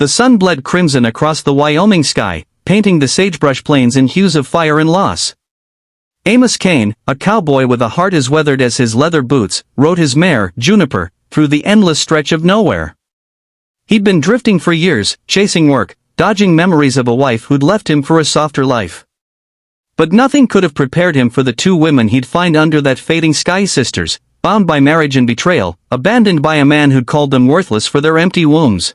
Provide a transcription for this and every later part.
The sun bled crimson across the Wyoming sky, painting the sagebrush plains in hues of fire and loss. Amos Kane, a cowboy with a heart as weathered as his leather boots, rode his mare, Juniper, through the endless stretch of nowhere. He'd been drifting for years, chasing work, dodging memories of a wife who'd left him for a softer life. But nothing could have prepared him for the two women he'd find under that fading sky, sisters, bound by marriage and betrayal, abandoned by a man who'd called them worthless for their empty wombs.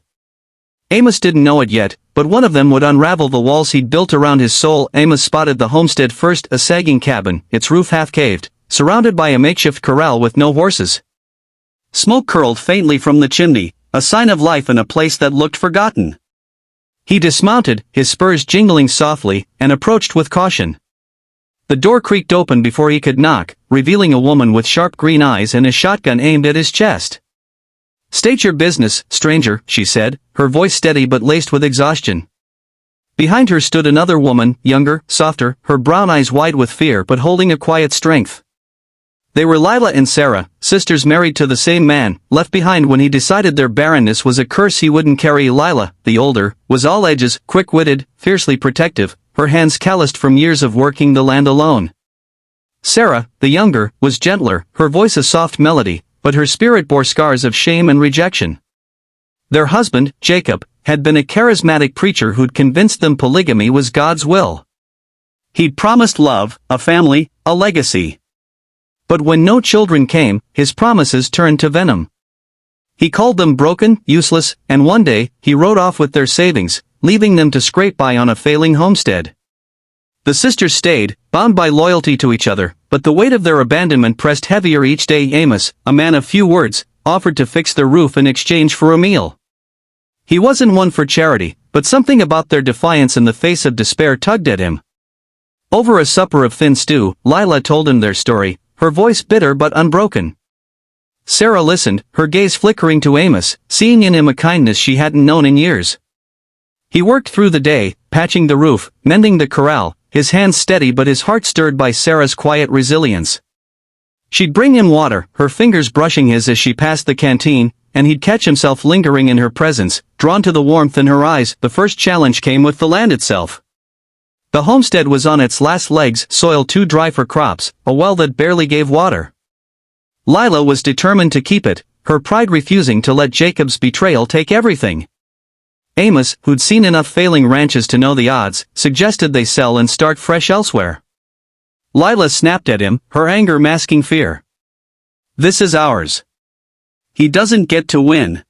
Amos didn't know it yet, but one of them would unravel the walls he'd built around his soul. Amos spotted the homestead first, a sagging cabin, its roof half-caved, surrounded by a makeshift corral with no horses. Smoke curled faintly from the chimney, a sign of life in a place that looked forgotten. He dismounted, his spurs jingling softly, and approached with caution. The door creaked open before he could knock, revealing a woman with sharp green eyes and a shotgun aimed at his chest. "State your business, stranger," she said, her voice steady but laced with exhaustion. Behind her stood another woman, younger, softer, her brown eyes wide with fear but holding a quiet strength. They were Lila and Sarah, sisters married to the same man, left behind when he decided their barrenness was a curse he wouldn't carry. Lila, the older, was all edges, quick-witted, fiercely protective, her hands calloused from years of working the land alone. Sarah, the younger, was gentler, her voice a soft melody, but her spirit bore scars of shame and rejection. Their husband, Jacob, had been a charismatic preacher who'd convinced them polygamy was God's will. He'd promised love, a family, a legacy. But when no children came, his promises turned to venom. He called them broken, useless, and one day, he rode off with their savings, leaving them to scrape by on a failing homestead. The sisters stayed, bound by loyalty to each other, but the weight of their abandonment pressed heavier each day. Amos, a man of few words, offered to fix their roof in exchange for a meal. He wasn't one for charity, but something about their defiance in the face of despair tugged at him. Over a supper of thin stew, Lila told him their story, her voice bitter but unbroken. Sarah listened, her gaze flickering to Amos, seeing in him a kindness she hadn't known in years. He worked through the day, patching the roof, mending the corral, his hands steady but his heart stirred by Sarah's quiet resilience. She'd bring him water, her fingers brushing his as she passed the canteen, and he'd catch himself lingering in her presence, drawn to the warmth in her eyes. The first challenge came with the land itself. The homestead was on its last legs, soil too dry for crops, a well that barely gave water. Lila was determined to keep it, her pride refusing to let Jacob's betrayal take everything. Amos, who'd seen enough failing ranches to know the odds, suggested they sell and start fresh elsewhere. Lila snapped at him, her anger masking fear. "This is ours. He doesn't get to win."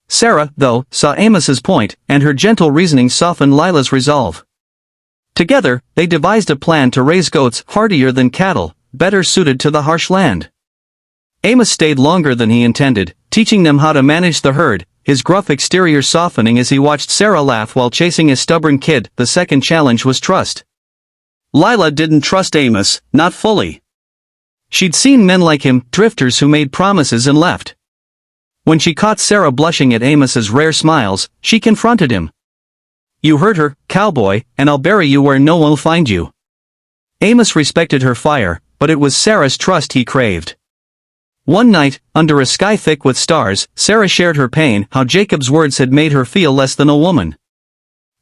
Sarah, though, saw Amos's point, and her gentle reasoning softened Lila's resolve. Together, they devised a plan to raise goats hardier than cattle, better suited to the harsh land. Amos stayed longer than he intended, teaching them how to manage the herd, his gruff exterior softening as he watched Sarah laugh while chasing a stubborn kid. The second challenge was trust. Lila didn't trust Amos, not fully. She'd seen men like him, drifters who made promises and left. When she caught Sarah blushing at Amos's rare smiles, she confronted him. "You heard her, cowboy, and I'll bury you where no one will find you." Amos respected her fire, but it was Sarah's trust he craved. One night, under a sky thick with stars, Sarah shared her pain, how Jacob's words had made her feel less than a woman.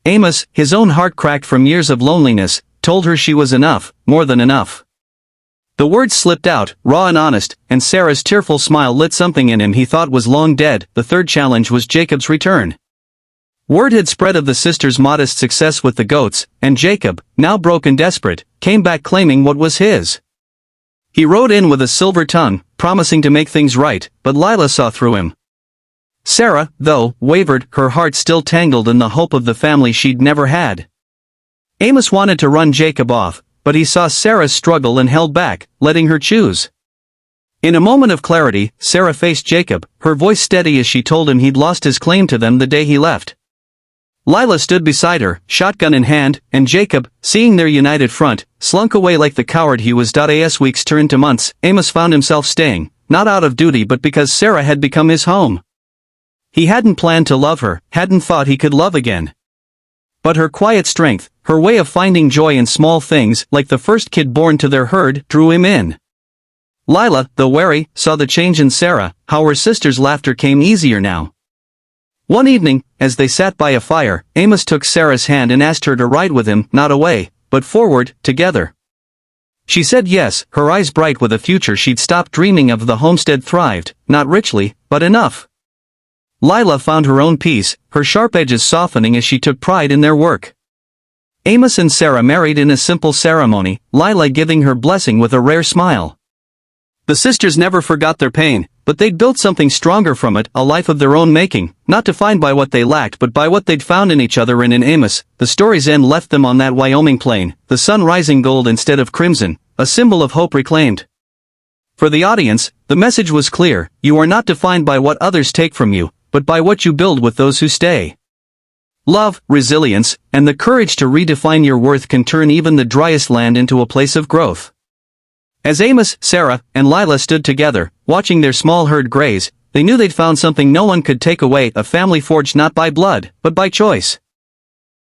Amos, his own heart cracked from years of loneliness, told her she was enough, more than enough. The words slipped out, raw and honest, and Sarah's tearful smile lit something in him he thought was long dead. The third challenge was Jacob's return. Word had spread of the sisters' modest success with the goats, and Jacob, now broke and desperate, came back claiming what was his. He rode in with a silver tongue, promising to make things right, but Lila saw through him. Sarah, though, wavered, her heart still tangled in the hope of the family she'd never had. Amos wanted to run Jacob off, but he saw Sarah's struggle and held back, letting her choose. In a moment of clarity, Sarah faced Jacob, her voice steady as she told him he'd lost his claim to them the day he left. Lila stood beside her, shotgun in hand, and Jacob, seeing their united front, slunk away like the coward he was. As weeks turned to months, Amos found himself staying, not out of duty but because Sarah had become his home. He hadn't planned to love her, hadn't thought he could love again. But her quiet strength, her way of finding joy in small things, like the first kid born to their herd, drew him in. Lila, though wary, saw the change in Sarah, how her sister's laughter came easier now. One evening, as they sat by a fire, Amos took Sarah's hand and asked her to ride with him, not away, but forward, together. She said yes, her eyes bright with a future she'd stopped dreaming of. The homestead thrived, not richly, but enough. Lila found her own peace, her sharp edges softening as she took pride in their work. Amos and Sarah married in a simple ceremony, Lila giving her blessing with a rare smile. The sisters never forgot their pain, but they'd built something stronger from it, a life of their own making, not defined by what they lacked but by what they'd found in each other and in Amos. The story's end left them on that Wyoming plain, the sun rising gold instead of crimson, a symbol of hope reclaimed. For the audience, the message was clear: you are not defined by what others take from you, but by what you build with those who stay. Love, resilience, and the courage to redefine your worth can turn even the driest land into a place of growth. As Amos, Sarah, and Lila stood together, watching their small herd graze, they knew they'd found something no one could take away, a family forged not by blood, but by choice.